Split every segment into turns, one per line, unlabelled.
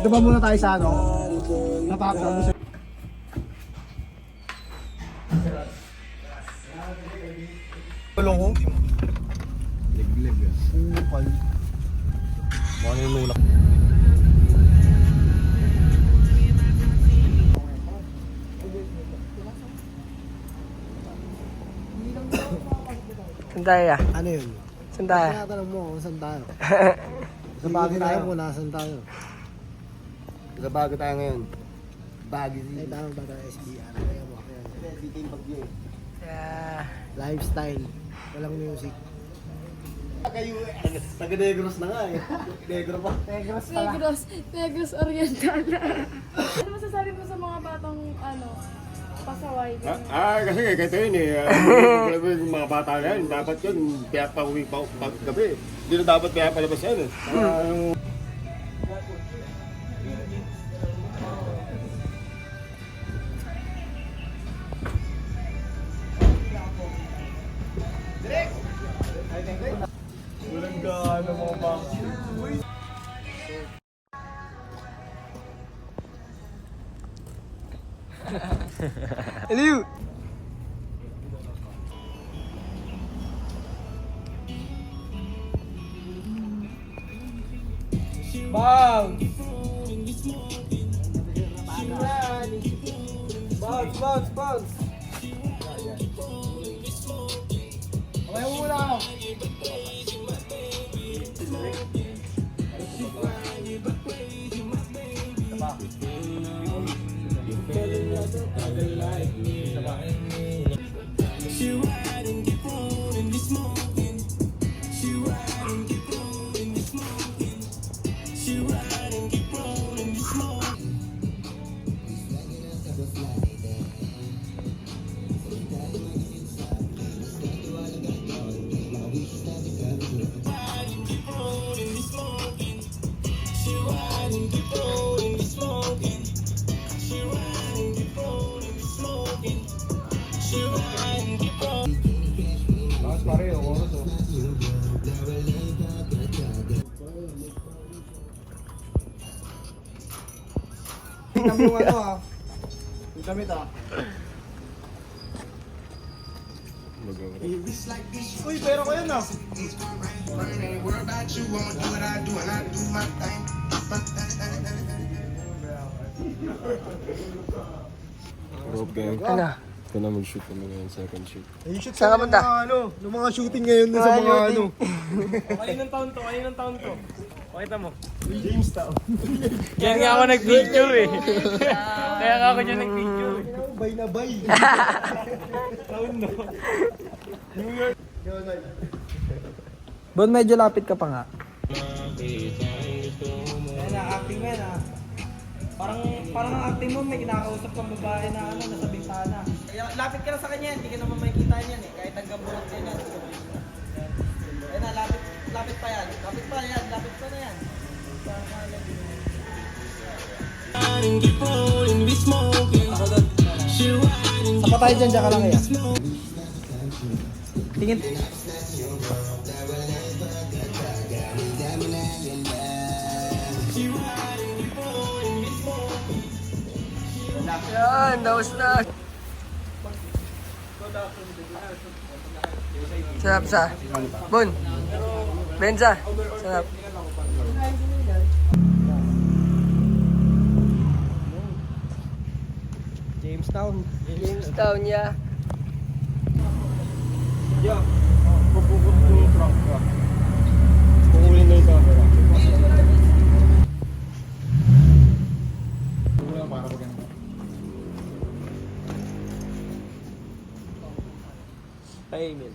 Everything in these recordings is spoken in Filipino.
Dito ba muna tayo sa ano? Napakasama. Tulong ko. Legleg yan. Upal. Mukha na yung nulak.
Saan tayo ya?
Ano yun?
Saan tayo?
Tinatanong mo kung saan tayo. Sa bago tayo kung nasan tayo.
Sa bago tayo ngayon. Bago
Ay, tama ba tayo SBR? Kaya mo.
dito yung bagyo eh.
Yeah.
Lifestyle. Walang music.
Kayo eh. Taga-Negros na nga eh. Negro pa.
Negros Oriental. Ano masasabi mo sa mga batang pasaway?
Kasi kahit yun eh. Yung mga bata na yan, dapat yun, kaya pa-uwi pag-gabi. Hindi na dapat kaya palabas yan eh.
Walang gaano mo ba?
Hello!
Bounce! Bounce, bounce, bounce! Okay muna ako. Mas pareho, oras oh. Tingnan mo ano ah. Yung damit ah. Uy, pero ko yan ah.
Rope gang.
Ano?
Ito na mag-shoot kami ngayon, second shoot.
Yung shoot
Saan ka punta?
Ng mga shooting ngayon sa mga ano.
Kaninong taon to? Kaninong taon to? Pakita mo.
James Town.
Kaya nga ako nag-picture eh. Kaya nga ako dyan nag-picture eh.
Bay na bay.
Taon no.
Bon, medyo lapit ka pa nga.
Kaya na, acting mo yan ah. Parang ang acting mo, may kinakausap kang babae na nasa bintana. Kaya lapit ka na sa kanya, hindi ka naman makikita niyan eh. Kahit nagkabuhat ka yan. Kaya na, lapit pa yan. Lapit pa na yan.
Sapa tayo dyan ka lang kaya.
Tingin. Yan, daos na. Sarap sa. Bon. Benza. Sarap.
Jamestown.
Jamestown ya.
Yeah. Pupukot yung truck ka. Pukulin na yung camera. Para maganda.
Amen.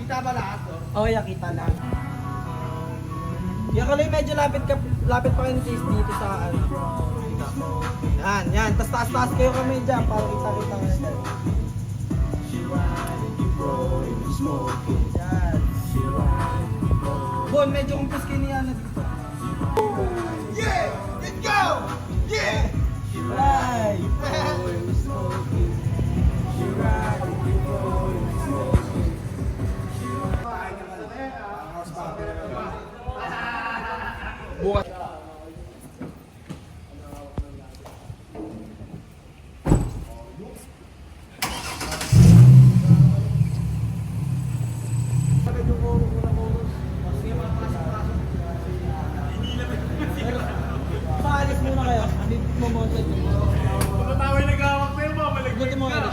Kita ba lahat? Oo, kita lahat. Yan kaloy, medyo lapit pa kayo ni Chase dito sa ano. Yan. Taas kayo kami dyan para kita-kita kayo dyan. Yan. Bon, medyo kumpus kayo niya na dito. Yeah! Let's go! Yeah! Right! Paalis muna kayo. Hindi mo monted.
Tumataway nag-awak na yun, mamalag.
Buti mo Eric.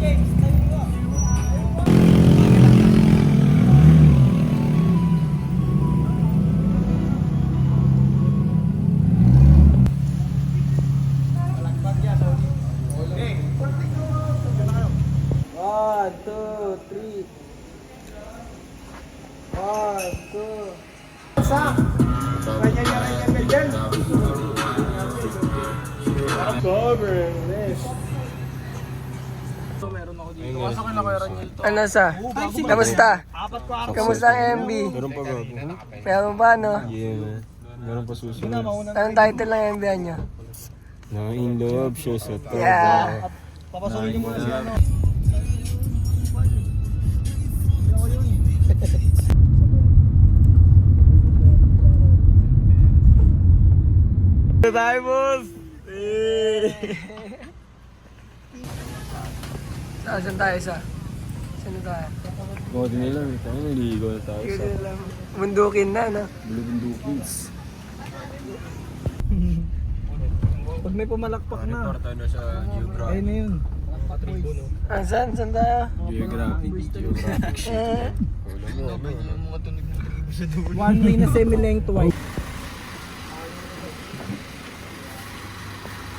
James, tayo mo. One, two, three. One, two.
Ano sa? Kamusta? Kamusta ang MB?
Meron pa ba?
Meron ba, no?
Yeah, man. Meron pa susunod.
Anong title ng MB nyo?
Na in love siya sa to.
Yeah.
Papasukin niyo muna si ano.
Tayo, boss!
Saan tayo sa? Saan tayo?
Mga din nila, tayo naliligaw na tayo sa
Mundukin na, no?
Bulubundukins.
Pag may pumalakpak na.
Tayo na sa geography.
Ayun na yun.
Saan tayo?
Geography.
One way na semi-length wide.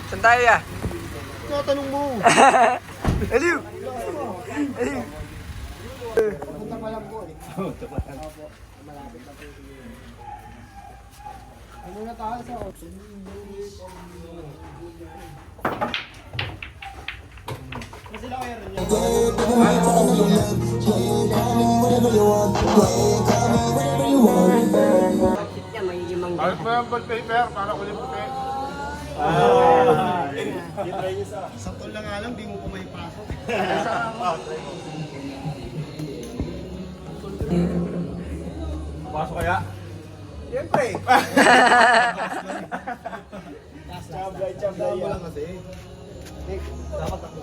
Saan tayo ya?
Tatanong mo!
Aliw! Aliw!
Ayos mo yung bond paper para ulit puti.
Sakto lang nga lang, di mo pa may pasok.
Pasok kaya?
Siyempre! Chablay mo lang kasi. Dapat ako.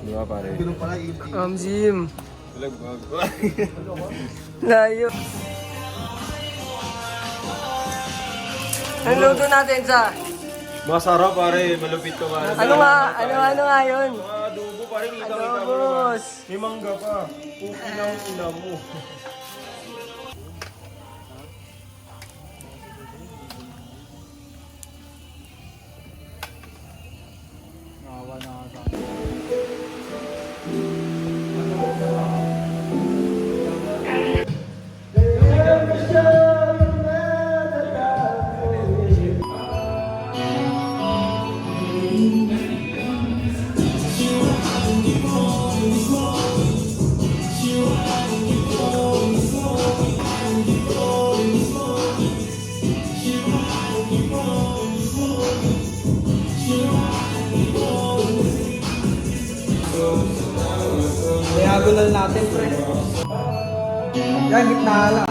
Di ba pare? Ganun pala,
Jim.
Lagbag.
Layo. Ang luto natin sa...
Masarap pare, malupit ka pare.
Ano nga yun?
Mga adobo pare, kita mo
Adobos.
May mangga pa. Puki ng ina mo.
Diagonal natin, pre. Yan, gitna lang.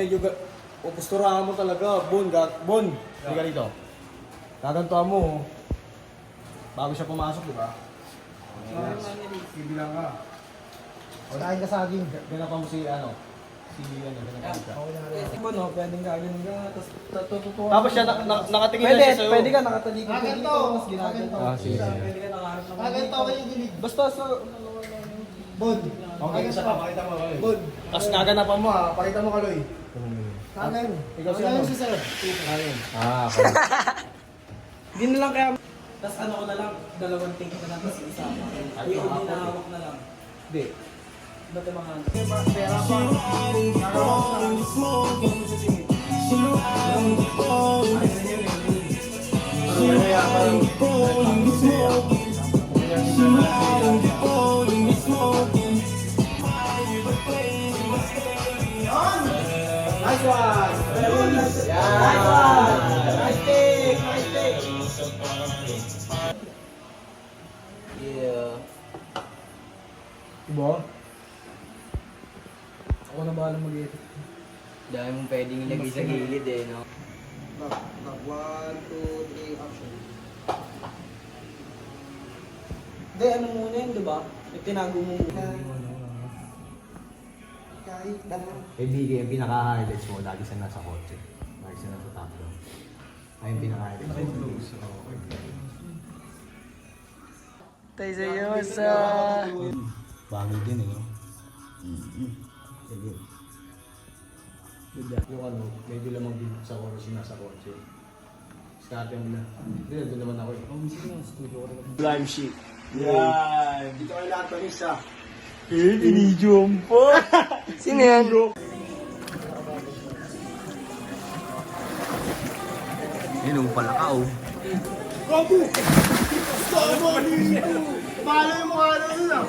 medyo pupusturahan mo talaga. Bon, hindi ka dito. Gagantuan mo. Bago siya pumasok, di ba? Bibilang ka. Kain ka saging. Ganapan mo si ano. Ganapan ka.
No, pwedeng gagawin ka.
Tapos siya nakatingin na siya sa'yo.
Pwede ka nakatalikod ka dito. Mas ginagawa.
Sige.
Pwede ka nakaharap ng Basta sa...
Okay, isa pa, pakita mo kaloy. Bon. Tapos gaganapan mo ha, pakita mo kaloy. Kanan. Ikaw si ano? Kanan. Okay.
Hindi na lang kaya... Tapos ano ko na lang, dalawang take na lang, tapos isa. Ay, hindi na hawak na lang.
Hindi.
Ba't yung mga...
Pera pa. Nice one! Nice one! Nice take! Nice take!
Yeah.
Diba?
Ako na bahala mag-edit.
Dahil mong pwedeng ilagay sa gilid eh, no?
1, 2, 3, action. Hindi, ano muna yun, diba? Tinago mo muna. Kahit lang.
Kaibigan, yung pinaka-highlights mo, lagi siya nasa kotse. Lagi siya nasa top down. Ay, yung pinaka-highlights mo.
Tayo sa'yo sa...
Bagay din eh, no? Sige. Yung ano, medyo lamang din sa oras yung nasa kotse. Skarte mo na. Hindi, doon naman ako eh. Lime sheet. Yan! Dito kayo lahat ng isa. Tinijom po!
Sino yan?
Yun, pala ka oh. Malo yung mukha na yun ah!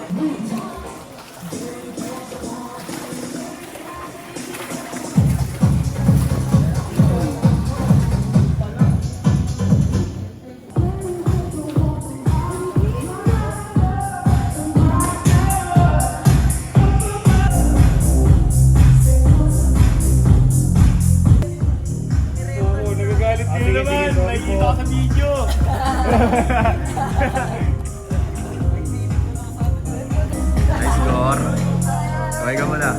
Nice score. Kaway ka muna.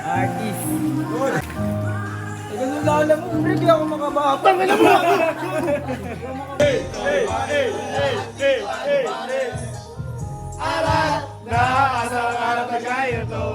Artist. Ganun lang alam mo, hindi ako makabaha. Tangina mo!
Arat na asang arat na kaya to.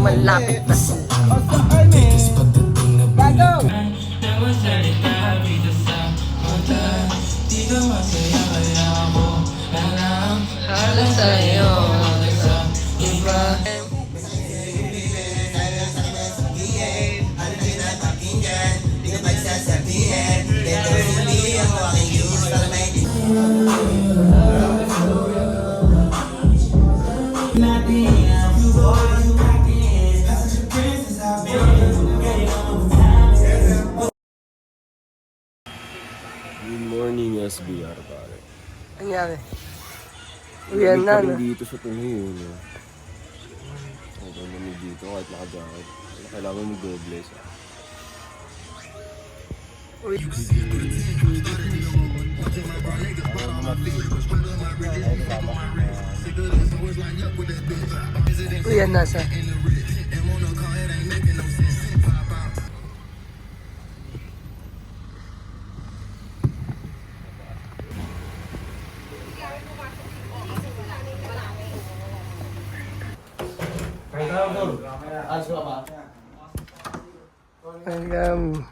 Malapit na. Halos sa'yo. Iba.
Good morning, SBR, pare.
Nangyari. Uyan na, no?
Dito sa tungi yun. Okay, lamig dito kahit naka-jacket. Kailangan mo doble sa.
Uy. Uyan na siya.
Ayos ko ba?
Welcome.